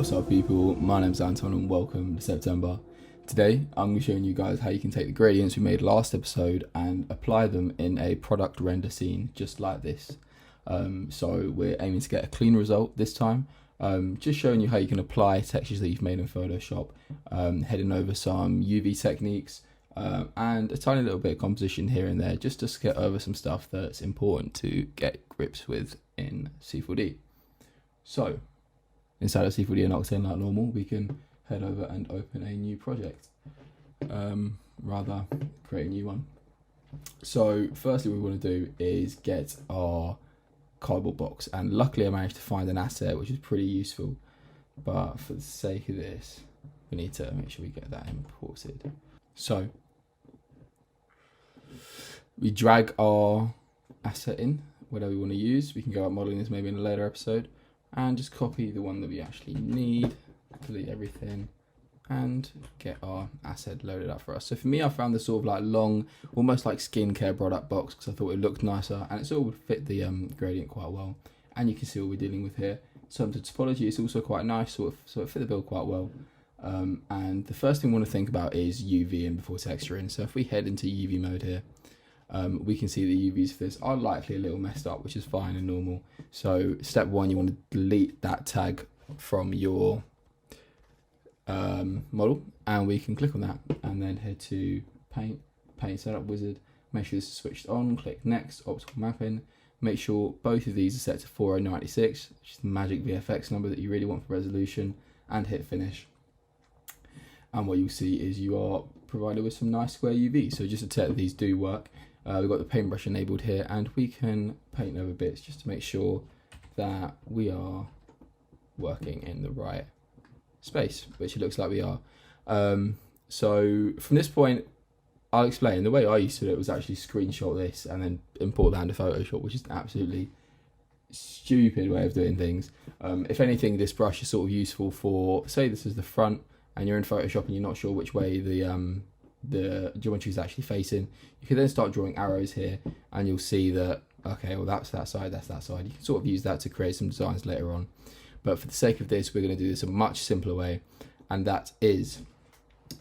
What's up people, my name's Anton and welcome to September. Today I'm going to be showing you guys how you can take the gradients we made last episode and apply them in a product render scene just like this. So we're aiming to get a clean result this time, just showing you how you can apply textures that you've made in Photoshop, heading over some UV techniques and a tiny little bit of composition here and there just to get over some stuff that's important to get grips with in C4D. So inside of C4D and Octane like normal, we can head over and open a new project, rather create a new one. So firstly what we want to do is get our cardboard box, and luckily I managed to find an asset which is pretty useful, but for the sake of this we need to make sure we get that imported. So we drag our asset in, whatever we want to use. We can go out modeling this maybe in a later episode, and just copy the one that we actually need, delete everything, and get our asset loaded up for us. So for me, I found this sort of like long, almost like skincare product box because I thought it looked nicer and it sort of would fit the gradient quite well. And you can see what we're dealing with here. So the topology is also quite nice, so it fit the build quite well. And the first thing we want to think about is UV in before texturing. So if we head into UV mode here, we can see the UVs for this are likely a little messed up, which is fine and normal. So step one, you want to delete that tag from your model, and we can click on that and then head to paint setup wizard, make sure this is switched on, click next, optical mapping, make sure both of these are set to 4096, which is the magic VFX number that you really want for resolution, and hit finish. And what you'll see is you are provided with some nice square UV. So just to check that these do work, we've got the paintbrush enabled here, and we can paint over bits just to make sure that we are working in the right space, which it looks like we are. So from this point, I'll explain. The way I used to do it was actually screenshot this and then import that into Photoshop, which is an absolutely stupid way of doing things. If anything, this brush is sort of useful for, say this is the front and you're in Photoshop and you're not sure which way the geometry is actually facing, you can then start drawing arrows here and you'll see that, okay, well that's that side, that's that side. You can sort of use that to create some designs later on. But for the sake of this, we're going to do this a much simpler way, and that is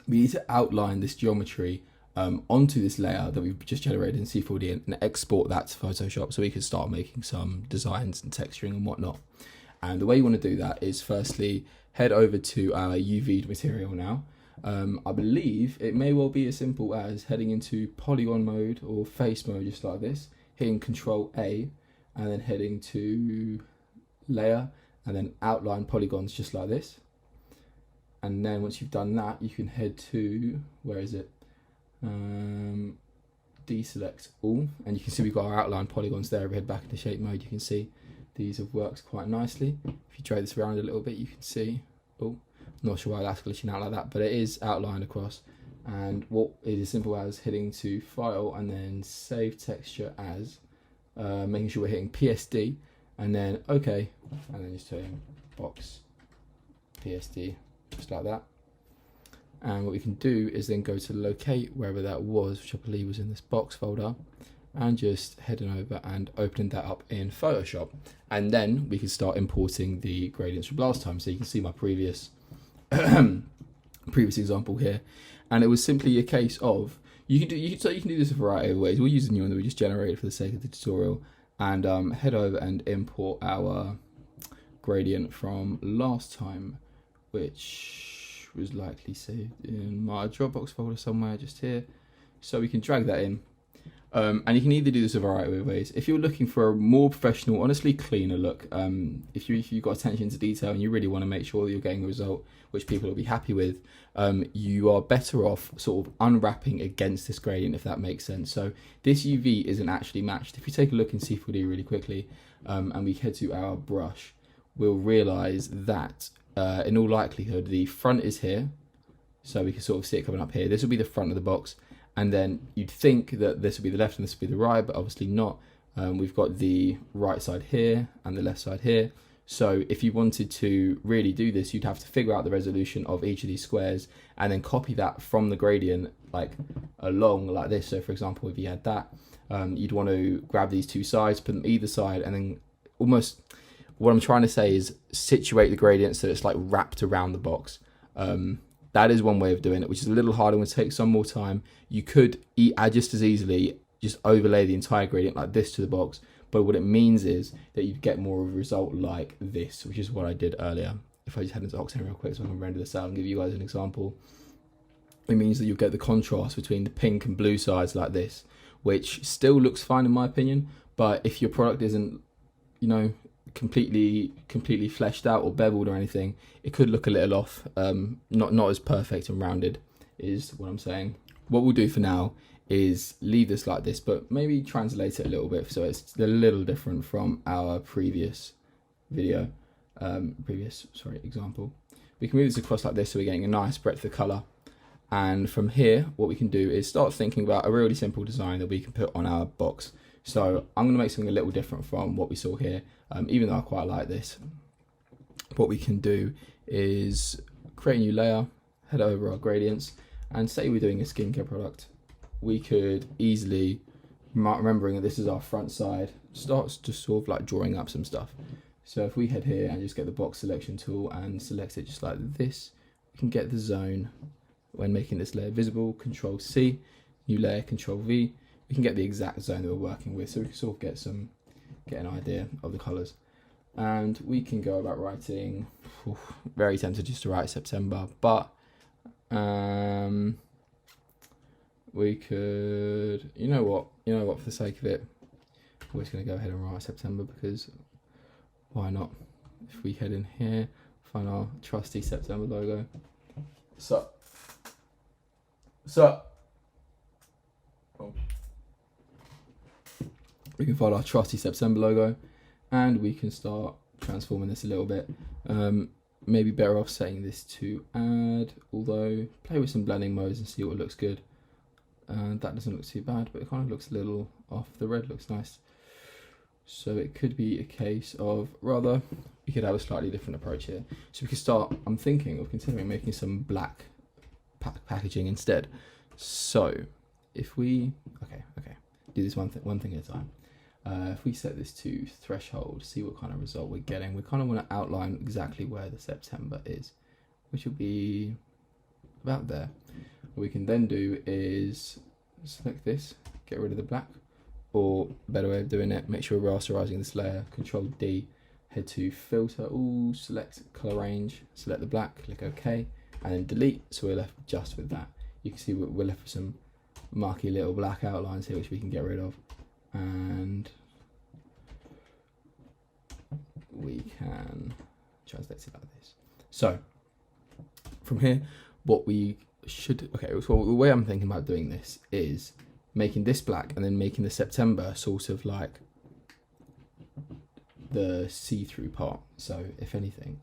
we need to outline this geometry onto this layer that we've just generated in C4D and export that to Photoshop so we can start making some designs and texturing and whatnot. And the way you want to do that is firstly head over to our UV'd material now. I believe it may well be as simple as heading into polygon mode or face mode just like this, hitting Control A and then heading to layer and then outline polygons just like this. And then once you've done that, you can head to, where is it? Deselect all, and you can see we've got our outline polygons there. If we head back into shape mode, you can see these have worked quite nicely. If you drag this around a little bit, you can see, oh, not sure why that's glitching out like that, but it is outlined across. And what it is simple as hitting to file and then save texture as, making sure we're hitting PSD and then OK, and then just turn box PSD just like that. And what we can do is then go to locate wherever that was, which I believe was in this box folder, and just heading over and opening that up in Photoshop. And then we can start importing the gradients from last time. So you can see my previous example here, and it was simply a case of you can do this a variety of ways. We'll use the new one that we just generated for the sake of the tutorial, and head over and import our gradient from last time, which was likely saved in my Dropbox folder somewhere just here. So we can drag that in. And you can either do this a variety of ways. If you're looking for a more professional, honestly cleaner look, if you've got attention to detail and you really want to make sure that you're getting a result which people will be happy with, you are better off sort of unwrapping against this gradient, if that makes sense. So this UV isn't actually matched. If you take a look in C4D really quickly, and we head to our brush, we'll realize that in all likelihood the front is here, so we can sort of see it coming up here. This will be the front of the box. And then you'd think that this would be the left and this would be the right, but obviously not. We've got the right side here and the left side here. So if you wanted to really do this, you'd have to figure out the resolution of each of these squares and then copy that from the gradient like along like this. So for example, if you had that, you'd want to grab these two sides, put them either side, and then almost what I'm trying to say is situate the gradient so it's like wrapped around the box. That is one way of doing it, which is a little harder and will take some more time. You could add just as easily, just overlay the entire gradient like this to the box. But what it means is that you get more of a result like this, which is what I did earlier. If I just head into Octane real quick so I can render this out and give you guys an example. It means that you'll get the contrast between the pink and blue sides like this, which still looks fine in my opinion. But if your product isn't, you know, completely fleshed out or beveled or anything, it could look a little off. Not as perfect and rounded is what I'm saying. What we'll do for now is leave this like this, but maybe translate it a little bit so it's a little different from our previous video, example. We can move this across like this so we're getting a nice breadth of color. And from here, what we can do is start thinking about a really simple design that we can put on our box. So I'm going to make something a little different from what we saw here, even though I quite like this. What we can do is create a new layer, head over our gradients, and say we're doing a skincare product. We could easily, remembering that this is our front side, starts to sort of like drawing up some stuff. So if we head here and just get the box selection tool and select it just like this, we can get the zone when making this layer visible. Control C, new layer, Control V. We can get the exact zone that we're working with, so we can sort of get an idea of the colors. And we can go about writing, very tempted just to write September, but we could, you know what, for the sake of it, we're just going to go ahead and write September, because why not? If we head in here, find our trusty September logo. So we can find our trusty September logo, and we can start transforming this a little bit. Maybe better off setting this to add, although play with some blending modes and see what looks good. That doesn't look too bad, but it kind of looks a little off. The red looks nice. So it could be a case of, rather, we could have a slightly different approach here. So we could start, I'm thinking of considering making some black packaging instead. So if we, okay, do this one thing at a time. If we set this to threshold, see what kind of result we're getting. We kind of want to outline exactly where the September is, which will be about there. What we can then do is select this, get rid of the black, or a better way of doing it, make sure we're rasterizing this layer, Control D, head to filter, select color range, select the black, click OK, and then delete, so we're left just with that. You can see we're left with some marky little black outlines here, which we can get rid of. And we can translate it like this. So from here, what we should, so the way I'm thinking about doing this is making this black and then making the September sort of like the see-through part. So if anything,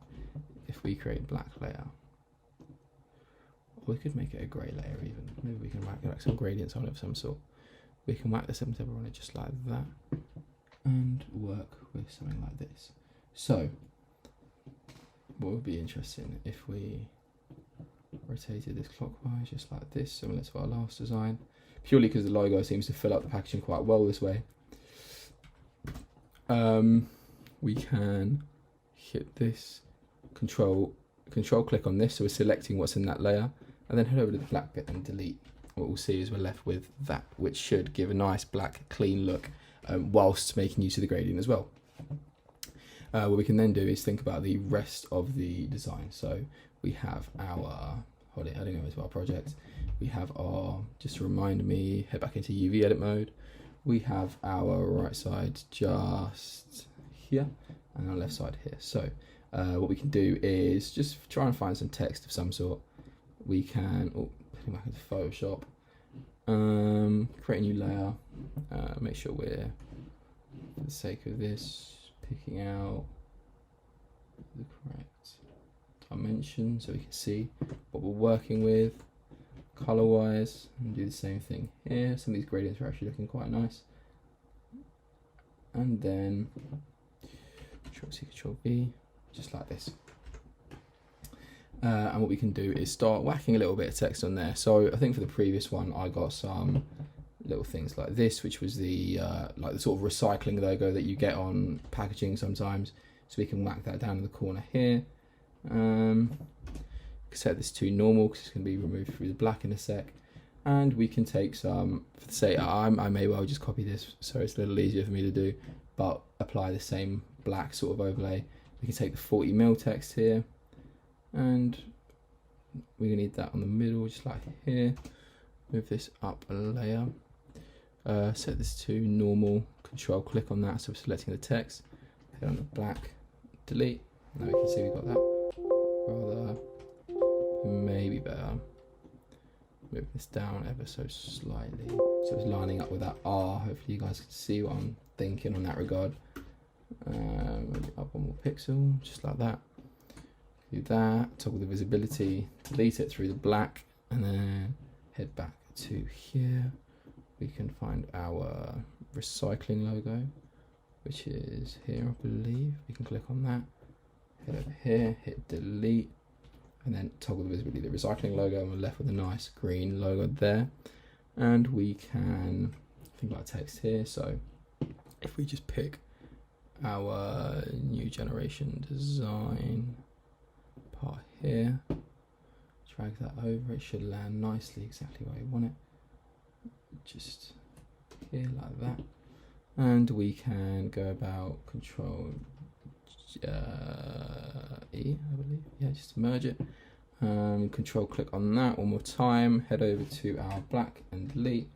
if we create black layer, we could make it a grey layer even. Maybe we can whack some gradients on it of some sort. We can whack the September on it just like that and work with something like this. So what would be interesting if we rotated this clockwise just like this, similar to our last design, purely because the logo seems to fill up the packaging quite well this way. We can hit this, control click on this, so we're selecting what's in that layer, and then head over to the black bit and delete. What we'll see is we're left with that, which should give a nice black clean look, whilst making use of the gradient as well. What we can then do is think about the rest of the design. So we have our, heading over to our project, we have our, just to remind me, head back into UV edit mode. We have our right side just here and our left side here. So what we can do is just try and find some text of some sort. We can, putting back into Photoshop, create a new layer, make sure we're, for the sake of this, picking out the correct dimension so we can see what we're working with color wise, and do the same thing here. Some of these gradients are actually looking quite nice. And then Control C, Control V, just like this. And what we can do is start whacking a little bit of text on there. So I think for the previous one, I got some little things like this, which was the like the sort of recycling logo that you get on packaging sometimes. So we can whack that down in the corner here. Set this to normal because it's going to be removed through the black in a sec. And we can take some, for the sake, I may well just copy this so it's a little easier for me to do, but apply the same black sort of overlay. We can take the 40mm text here, and we're going to need that on the middle, just like here. Move this up a layer. Set this to normal, control click on that, so we're selecting the text. Hit on the black, delete. Now we can see we've got that. Rather, maybe better. Move this down ever so slightly, so it's lining up with that R. Hopefully you guys can see what I'm thinking on that regard. Move it up one more pixel, just like that. Do that, toggle the visibility, delete it through the black, and then head back to here. We can find our recycling logo, which is here, I believe. We can click on that, head over here, hit delete, and then toggle the visibility, the recycling logo, and we're left with a nice green logo there. And we can think about text here. So if we just pick our new generation design part here, drag that over, it should land nicely exactly where we want it. Just here like that. And we can go about control E, I believe. Yeah, just merge it. Control click on that one more time. Head over to our black and delete.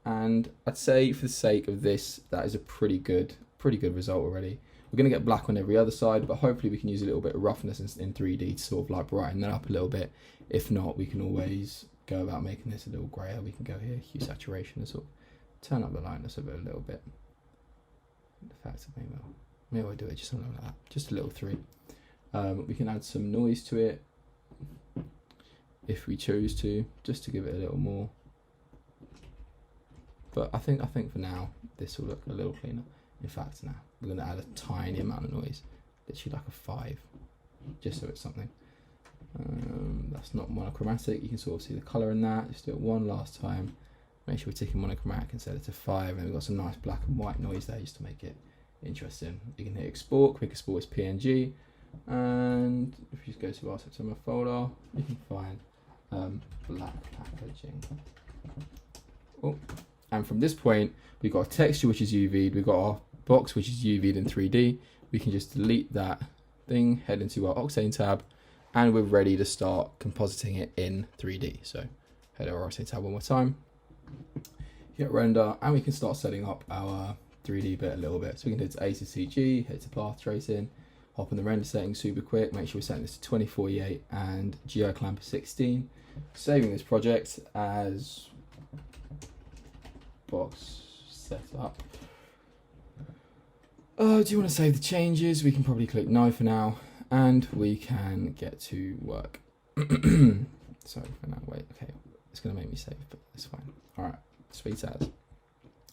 And I'd say for the sake of this, that is a pretty good result already. We're going to get black on every other side, but hopefully we can use a little bit of roughness in 3D to sort of like brighten that up a little bit. If not, we can always go about making this a little grayer. We can go here, hue saturation, and sort of turn up the lightness of it a little bit. The fact that maybe I'll do it just something like that, just a little 3. We can add some noise to it if we choose to, just to give it a little more. But I think for now this will look a little cleaner. In fact, now we're going to add a tiny amount of noise, literally like a 5, just so it's something. That's not monochromatic. You can sort of see the color in that. Just do it one last time. Make sure we're ticking monochromatic and set it to 5, and we've got some nice black and white noise there just to make it interesting. You can hit export, quick export as PNG, and if you just go to our September folder, you can find black packaging. Oh, and from this point, we've got a texture which is UV'd, we've got our box which is UV'd in 3D. We can just delete that thing, head into our Octane tab, and we're ready to start compositing it in 3D. So head over our Octane tab one more time, hit render, and we can start setting up our 3D bit a little bit. So we can hit to A to CG, hit to path tracing, hop on the render settings super quick, make sure we're setting this to 2048 and GI clamp 16. Saving this project as box setup. Do you want to save the changes? We can probably click no for now, and we can get to work. Sorry for now, wait, okay, it's going to make me save, but it's fine. All right, sweet as.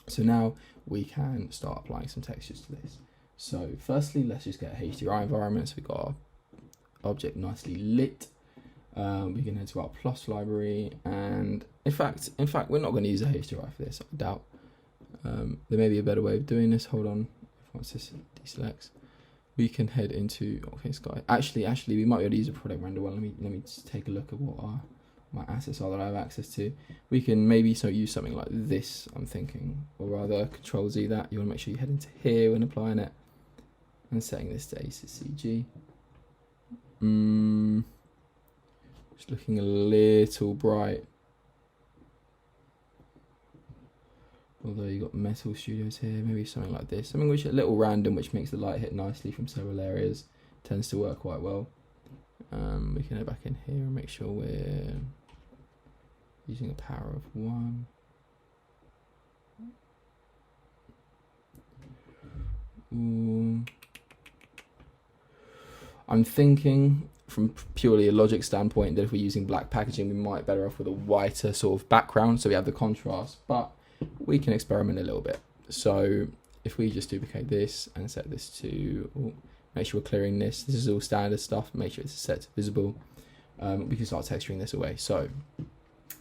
So now we can start applying some textures to this. So firstly, let's just get a HDRI environment. So we've got our object nicely lit. We can head to our plus library, and in fact, we're not going to use a HDRI for this, I doubt. There may be a better way of doing this. Hold on, once this deselects, we can head into okay Sky. Actually, we might be able to use a product render one. Let me just take a look at what my assets are that I have access to. We can maybe use something like this, I'm thinking, or rather Control Z that. You want to make sure you head into here when applying it, and setting this to ACCG. It's looking a little bright. Although you've got Metal Studios here, maybe something like this. Something which is a little random, which makes the light hit nicely from several areas. Tends to work quite well. We can head back in here and make sure we're using a power of 1. I'm thinking from purely a logic standpoint that if we're using black packaging, we might better off with a whiter sort of background so we have the contrast, but we can experiment a little bit. So if we just duplicate this and set this to, make sure we're clearing this. This is all standard stuff. Make sure it's set to visible. We can start texturing this away. So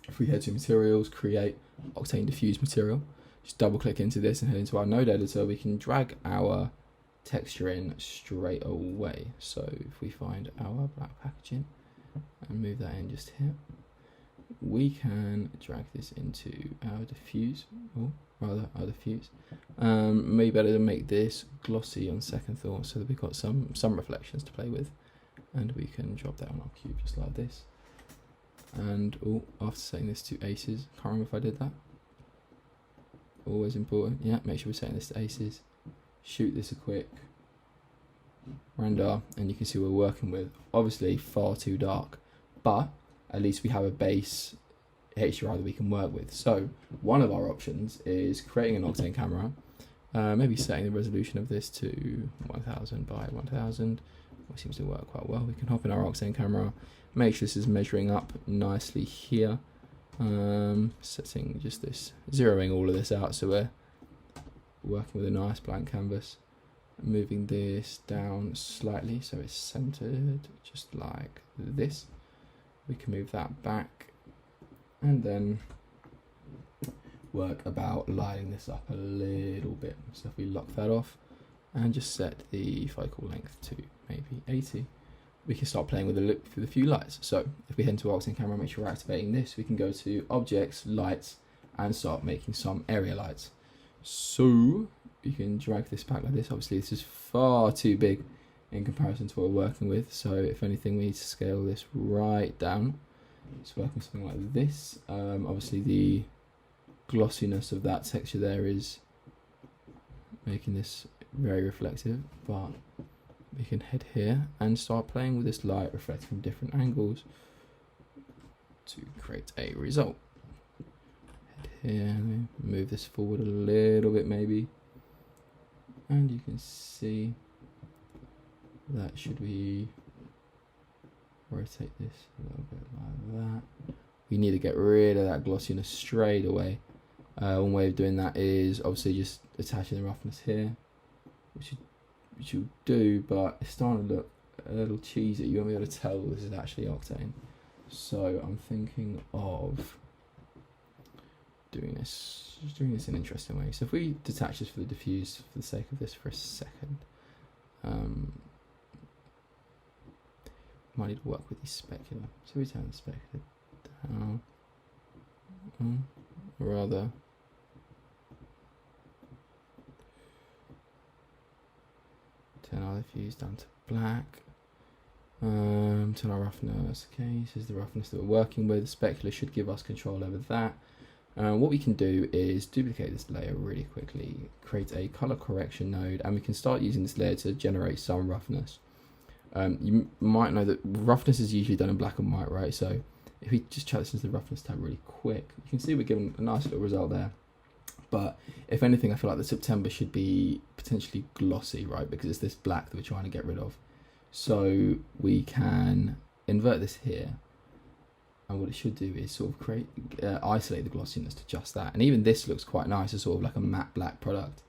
if we head to materials, create Octane diffuse material, just double click into this and head into our node editor. We can drag our texture in straight away. So if we find our black packaging and move that in just here, we can drag this into our diffuse, or rather our diffuse. Maybe better to make this glossy on second thought, so that we've got some reflections to play with, and we can drop that on our cube just like this. And after setting this to aces, can't remember if I did that. Always important, yeah. Make sure we're setting this to aces. Shoot this a quick render, and you can see we're working with obviously far too dark, but at least we have a base HDR that we can work with. So one of our options is creating an Octane camera, maybe setting the resolution of this to 1000 by 1000, which seems to work quite well. We can hop in our Octane camera, make sure this is measuring up nicely here, setting just this, zeroing all of this out so we're working with a nice blank canvas, moving this down slightly so it's centered just like this. We can move that back and then work about lighting this up a little bit. So if we lock that off and just set the focal length to maybe 80, we can start playing with the few lights. So if we head into our Octane camera, make sure we're activating this, we can go to objects, lights, and start making some area lights. So you can drag this back like this. Obviously this is far too big in comparison to what we're working with, so if anything we need to scale this right down. It's working something like this. Obviously the glossiness of that texture there is making this very reflective, but we can head here and start playing with this light reflecting from different angles to create a result. Head here, move this forward a little bit maybe, and you can see that should we rotate this a little bit like that. We need to get rid of that glossiness straight away. One way of doing that is obviously just attaching the roughness here, which you do, but it's starting to look a little cheesy. You won't be able to tell this is actually Octane. So I'm thinking of doing this in an interesting way. So if we detach this for the diffuse for the sake of this for a second, might need to work with the specular. So we turn the specular down, rather turn our diffuse down to black, turn our roughness, okay, this is the roughness that we're working with. The specular should give us control over that. What we can do is duplicate this layer really quickly, create a color correction node, and we can start using this layer to generate some roughness. You might know that roughness is usually done in black and white, right? So if we just chuck this into the roughness tab really quick, you can see we're getting a nice little result there. But if anything, I feel like the September should be potentially glossy, right? Because it's this black that we're trying to get rid of. So we can invert this here. And what it should do is sort of create, isolate the glossiness to just that. And even this looks quite nice. It's sort of like a matte black product.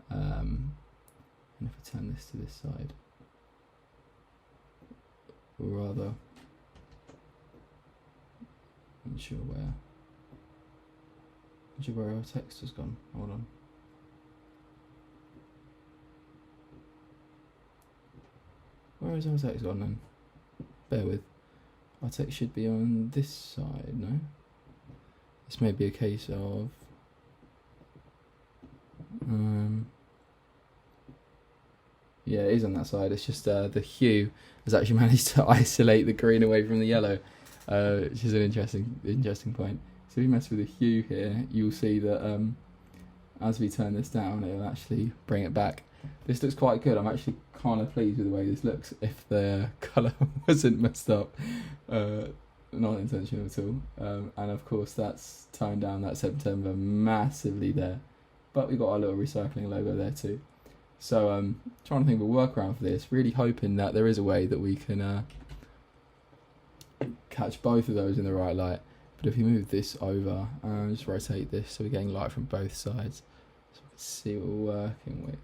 And if we turn this to this side, rather, I'm not sure where our text has gone. Hold on. Where is our text gone then? Bear with. Our text should be on this side, no? This may be a case of yeah, it is on that side. It's just the hue has actually managed to isolate the green away from the yellow, which is an interesting point. So if we mess with the hue here, you'll see that as we turn this down, it will actually bring it back. This looks quite good. I'm actually kind of pleased with the way this looks. If the colour wasn't messed up, not intentional at all. And of course, that's toned down that September massively there. But we've got our little recycling logo there too. So trying to think of a workaround for this, really hoping that there is a way that we can catch both of those in the right light. But if you move this over and just rotate this so we're getting light from both sides, so we can see what we're working with.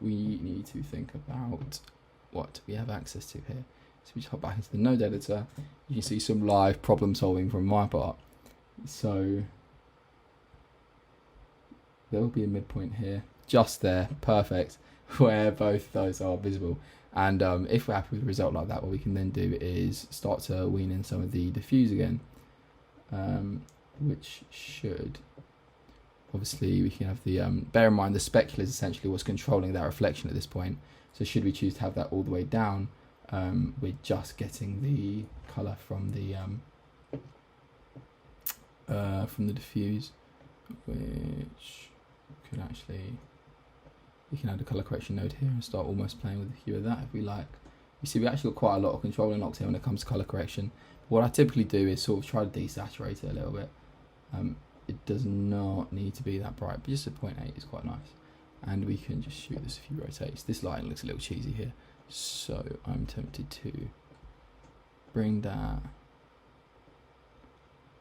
We need to think about what we have access to here. So we just hop back into the node editor. You can see some live problem solving from my part. So there will be a midpoint here. just there, perfect, where both those are visible. And if we're happy with the result like that, what we can then do is start to wean in some of the diffuse again, which should, obviously we can have the, bear in mind the specular is essentially what's controlling that reflection at this point. So should we choose to have that all the way down, we're just getting the colour from the diffuse, which could actually, we can add a colour correction node here and start almost playing with the hue of that if we like. You see, we actually got quite a lot of control in Octane when it comes to colour correction. What I typically do is sort of try to desaturate it a little bit. It does not need to be that bright, but just a 0.8 is quite nice. And we can just shoot this a few rotates. This lighting looks a little cheesy here, so I'm tempted to bring that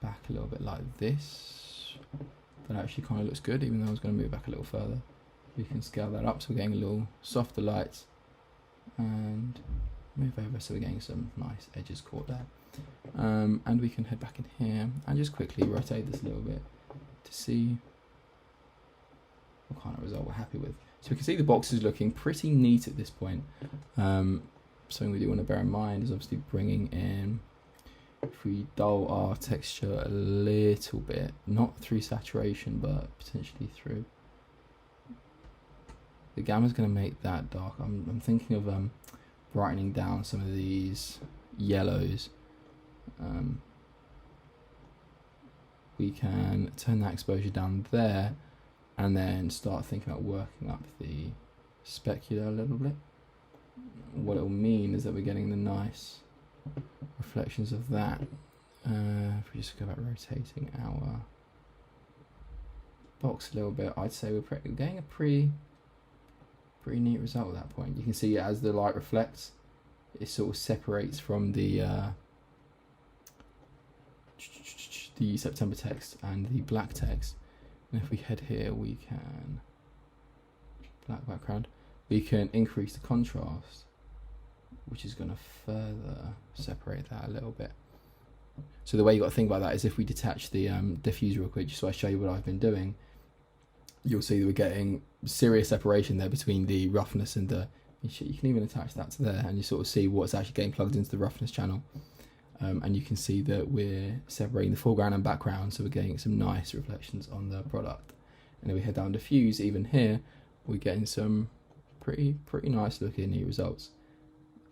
back a little bit like this. That actually kind of looks good, even though I was going to move back a little further. We can scale that up so we're getting a little softer lights, and move over so we're getting some nice edges caught there. And we can head back in here and just quickly rotate this a little bit to see what kind of result we're happy with. So we can see the box is looking pretty neat at this point. Something we do want to bear in mind is obviously bringing in, if we dull our texture a little bit, not through saturation, but potentially through the gamma, is going to make that dark. I'm thinking of brightening down some of these yellows. We can turn that exposure down there and then start thinking about working up the specular a little bit. What it will mean is that we're getting the nice reflections of that. If we just go about rotating our box a little bit, I'd say we're getting a pretty neat result at that point. You can see as the light reflects, it sort of separates from the September text and the black text. And if we head here, we can, black background, we can increase the contrast, which is going to further separate that a little bit. So the way you got to think about that is if we detach the diffuse real quick, just so I show you what I've been doing, you'll see that we're getting serious separation there between the roughness and the, you can even attach that to there and you sort of see what's actually getting plugged into the roughness channel. And you can see that we're separating the foreground and background, so we're getting some nice reflections on the product. And then we head down diffuse, even here, we're getting some pretty nice looking neat results.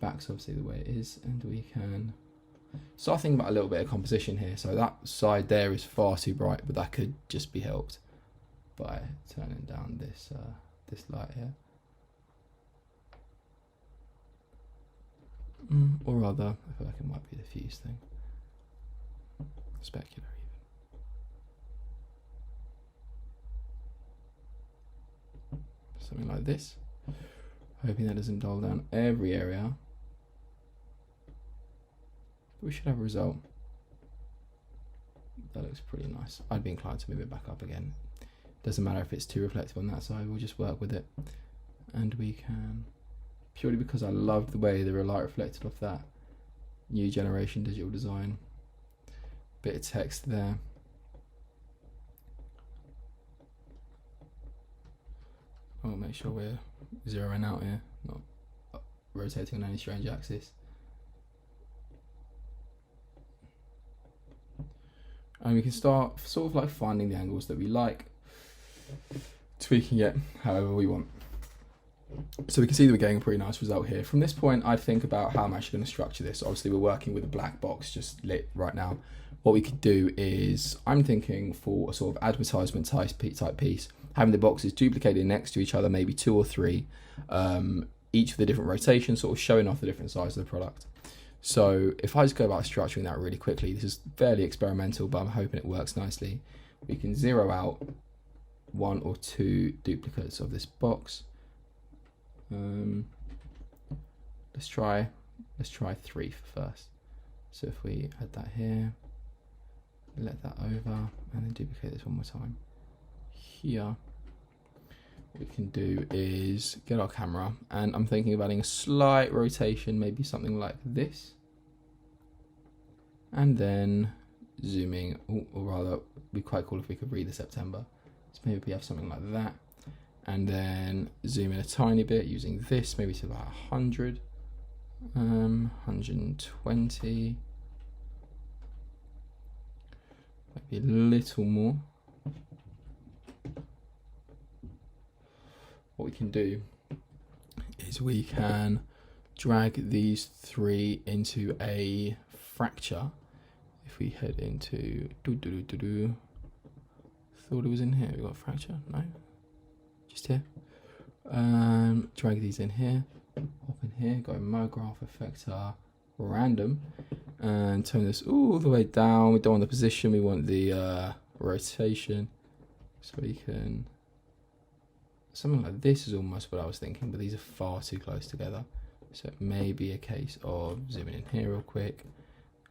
Back's obviously the way it is, and we can start thinking about a little bit of composition here. So that side there is far too bright, but that could just be helped by turning down this this light here. Or rather, I feel like it might be the diffuse thing. Specular even. Something like this. Hoping that doesn't dull down every area. But we should have a result. That looks pretty nice. I'd be inclined to move it back up again. Doesn't matter if it's too reflective on that side, we'll just work with it. And we can, purely because I love the way the light reflected off that new generation digital design. Bit of text there. I'll make sure we're zeroing out here, not rotating on any strange axis. And we can start sort of like finding the angles that we like, tweaking it however we want. So we can see that we're getting a pretty nice result here. From this point, I'd think about how I'm actually going to structure this. Obviously, we're working with a black box just lit right now. What we could do is, I'm thinking for a sort of advertisement type piece, having the boxes duplicated next to each other, maybe 2 or 3, each with a different rotation, sort of showing off the different sides of the product. So if I just go about structuring that really quickly, this is fairly experimental, but I'm hoping it works nicely. We can zero out 1 or 2 duplicates of this box. Let's try 3 for first. So if we add that here, let that over, and then duplicate this one more time. Here, what we can do is get our camera, and I'm thinking of adding a slight rotation, maybe something like this, and then zooming, or rather, it'd be quite cool if we could read the September. So maybe we have something like that. and then zoom in a tiny bit using this, maybe to about 100, 120, maybe a little more. What we can do is we can drag these three into a fracture. If we head into thought it was in here. We got a fracture? No, just here. Drag these in here, hop in here, go MoGraph effector random, and turn this all the way down. We don't want the position, we want the rotation. So we can, something like this is almost what I was thinking, but these are far too close together. So it may be a case of zooming in here real quick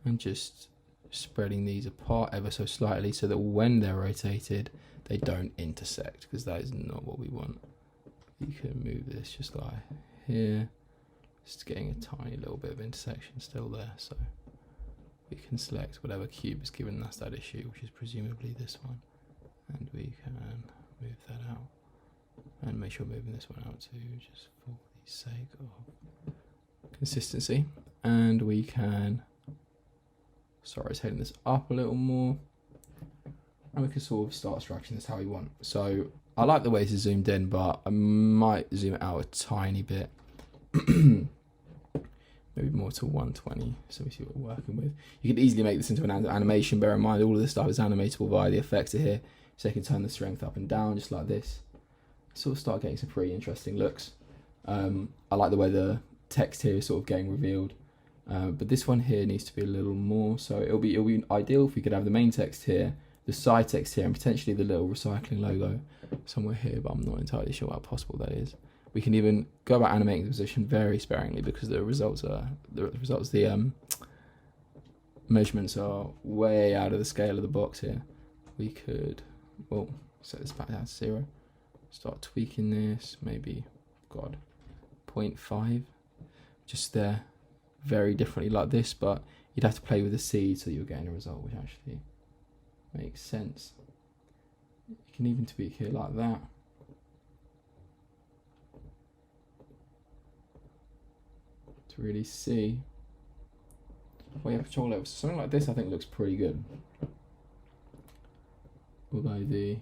and just spreading these apart ever so slightly so that when they're rotated, they don't intersect, because that is not what we want. You can move this just like here. Just getting a tiny little bit of intersection still there, so we can select whatever cube is giving us that issue, which is presumably this one, and we can move that out and make sure moving this one out too, just for the sake of consistency. And we can start rotating this up a little more, and we can sort of start structuring this how we want. So I like the way this is zoomed in, but I might zoom it out a tiny bit. Maybe more to 120, so we see what we're working with. You could easily make this into an animation. Bear in mind, all of this stuff is animatable via the effector here, so you can turn the strength up and down just like this. Sort of start getting some pretty interesting looks. I like the way the text here is sort of getting revealed, but this one here needs to be a little more. So it'll be ideal if we could have the main text here, the side text here, and potentially the little recycling logo somewhere here, but I'm not entirely sure how possible that is. We can even go about animating the position very sparingly, because the measurements are way out of the scale of the box here. We could, well, set this back down to 0. Start tweaking this, maybe, 0.5, just there, very differently like this, but you'd have to play with the seed so you're getting a result which actually makes sense. You can even tweak here like that. To really see where you have control over. So something like this I think looks pretty good. Although the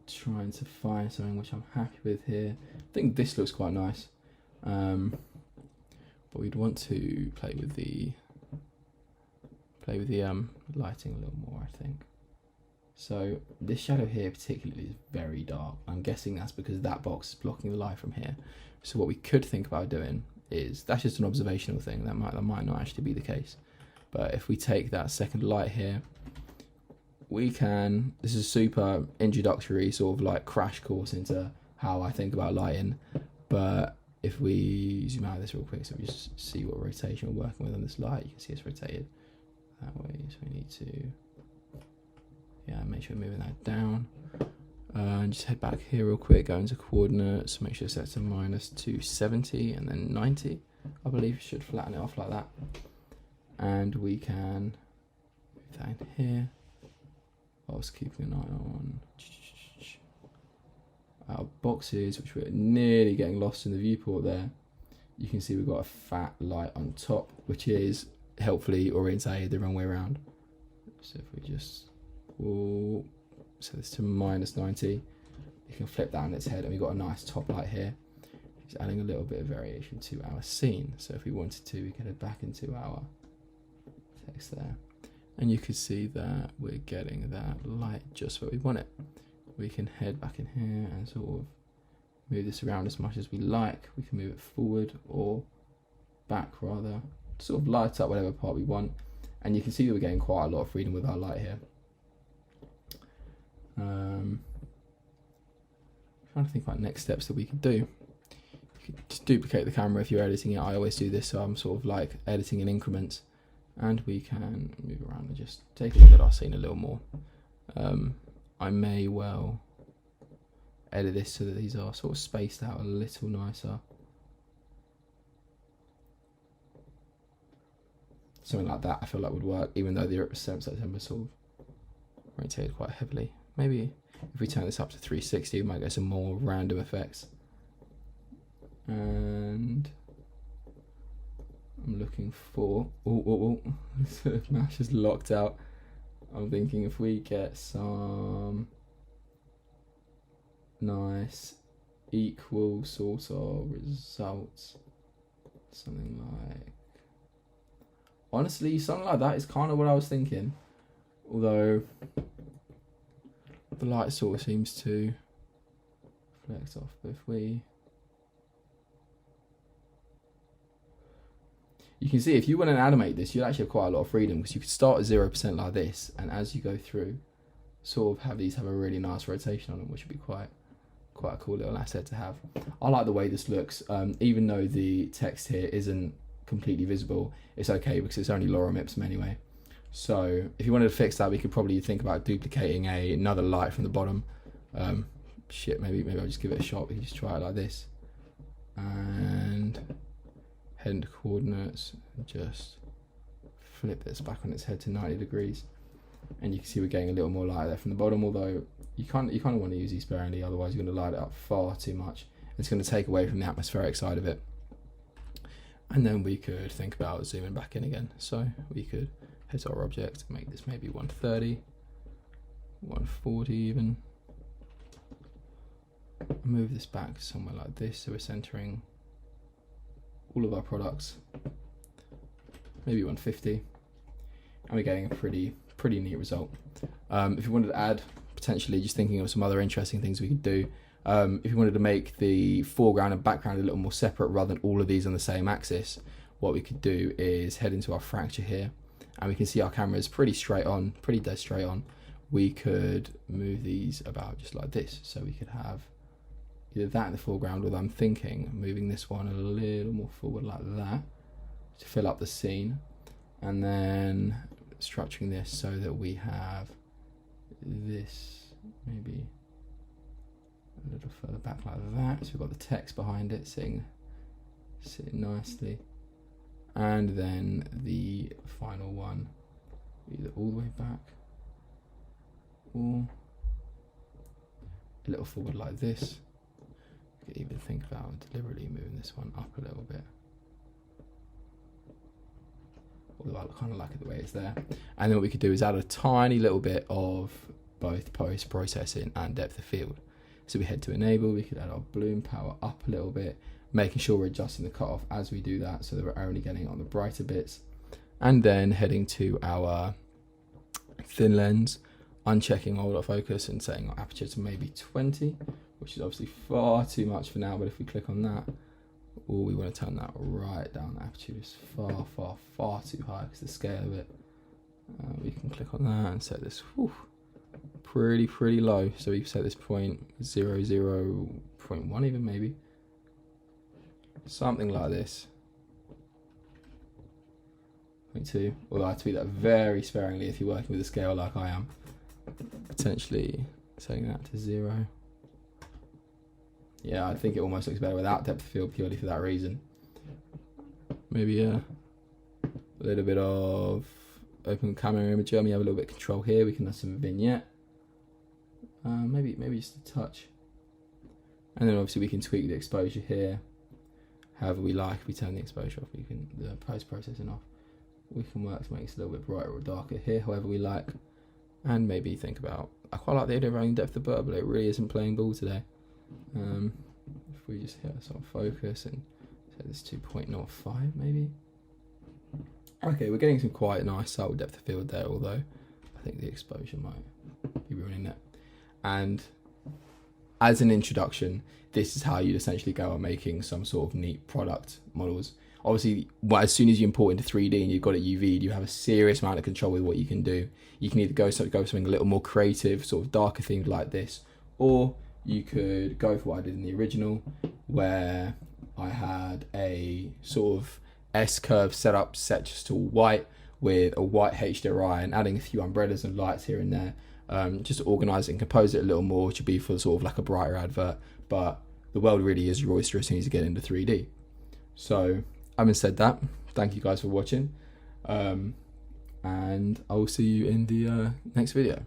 trying to find something which I'm happy with here. I think this looks quite nice. But we'd want to play with the lighting a little more, I think. So this shadow here particularly is very dark. I'm guessing that's because that box is blocking the light from here. So what we could think about doing is, that's just an observational thing, that might not actually be the case. But if we take that second light here, we can, this is a super introductory sort of like crash course into how I think about lighting. But if we zoom out of this real quick, so we just see what rotation we're working with on this light, you can see it's rotated that way. So we need to, yeah, make sure we're moving that down. And just head back here real quick, go into coordinates, make sure it's set to -270 and then 90. I believe should flatten it off like that. And we can move that in here. Whilst keeping an eye on our boxes, which we're nearly getting lost in the viewport there. You can see we've got a fat light on top, which is helpfully orientated the wrong way around. So if we just set this to -90, you can flip that on its head, and we've got a nice top light here. Just adding a little bit of variation to our scene. So if we wanted to, we could head back into our text there. And you can see that we're getting that light just where we want it. We can head back in here and sort of move this around as much as we like. We can move it forward or back rather, sort of light up whatever part we want. And you can see that we're getting quite a lot of freedom with our light here. Trying to think about next steps that we could do. You could just duplicate the camera if you're editing it. I always do this, so I'm sort of like editing in increments. And we can move around and just take a look at our scene a little more. I may well edit this so that these are sort of spaced out a little nicer. Something like that I feel like would work, even though the 7th September sort of rotated quite heavily. Maybe if we turn this up to 360, we might get some more random effects. And I'm looking for, the mesh is locked out. I'm thinking if we get some nice equal sort of results, something like, honestly, something like that is kind of what I was thinking, although the light sort of seems to flex off. But if you can see, if you want to animate this, you'll actually have quite a lot of freedom, because you could start at 0% like this, and as you go through, sort of have a really nice rotation on them, which would be quite a cool little asset to have. I like the way this looks, even though the text here isn't completely visible. It's okay because it's only lorem ipsum anyway. So if you wanted to fix that, we could probably think about duplicating another light from the bottom. Maybe I'll just give it a shot. We can just try it like this, and head into coordinates, and just flip this back on its head to 90 degrees, and you can see we're getting a little more light there from the bottom, although you kind of want to use these sparingly, otherwise you're going to light it up far too much. It's going to take away from the atmospheric side of it. And then we could think about zooming back in again. So we could head to our object, make this maybe 130, 140 even. Move this back somewhere like this, so we're centering all of our products. Maybe 150, and we're getting a pretty neat result. If you wanted to add, potentially just thinking of some other interesting things we could do. If you wanted to make the foreground and background a little more separate rather than all of these on the same axis, what we could do is head into our fracture here, and we can see our camera is pretty dead straight on. We could move these about just like this, so we could have either that in the foreground, or I'm thinking moving this one a little more forward like that to fill up the scene, and then structuring this so that we have this maybe a little further back like that, so we've got the text behind it sitting nicely, and then the final one either all the way back or a little forward like this. You could even think about deliberately moving this one up a little bit, although I kind of like it the way it's there. And then what we could do is add a tiny little bit of both post-processing and depth of field. So we head to enable, we could add our bloom power up a little bit, making sure we're adjusting the cutoff as we do that so that we're only getting on the brighter bits. And then heading to our thin lens, unchecking autofocus and setting our aperture to maybe 20, which is obviously far too much for now, but if we click on that, we want to turn that right down. The aperture is far too high because the scale of it. We can click on that and set this pretty low. So we set this 0.00.1 even, maybe something like this. 0.2. Although I tweak that very sparingly if you're working with a scale like I am. Potentially setting that to 0. Yeah, I think it almost looks better without depth of field purely for that reason. Maybe a little bit of open camera imager. We have a little bit of control here. We can have some vignette. Maybe just a touch. And then obviously we can tweak the exposure here. However we like. If we turn the exposure off, we can the post-processing off. We can work to make this a little bit brighter or darker here, however we like. And maybe think about, I quite like the idea of running depth of blur, but it really isn't playing ball today. If we just hit a sort of focus and set this 2.05 maybe. Okay, we're getting some quite nice subtle depth of field there, although I think the exposure might be ruining it. And as an introduction, this is how you'd essentially go about making some sort of neat product models. Obviously, as soon as you import into 3D and you've got it UV'd, you have a serious amount of control with what you can do. You can either go something a little more creative, sort of darker themed like this, or you could go for what I did in the original, where I had a sort of S-curve setup set just to white with a white HDRI and adding a few umbrellas and lights here and there, just to organise it and compose it a little more, which would be for sort of like a brighter advert. But the world really is your oyster as soon as you get into 3D. So having said that, thank you guys for watching. And I will see you in the next video.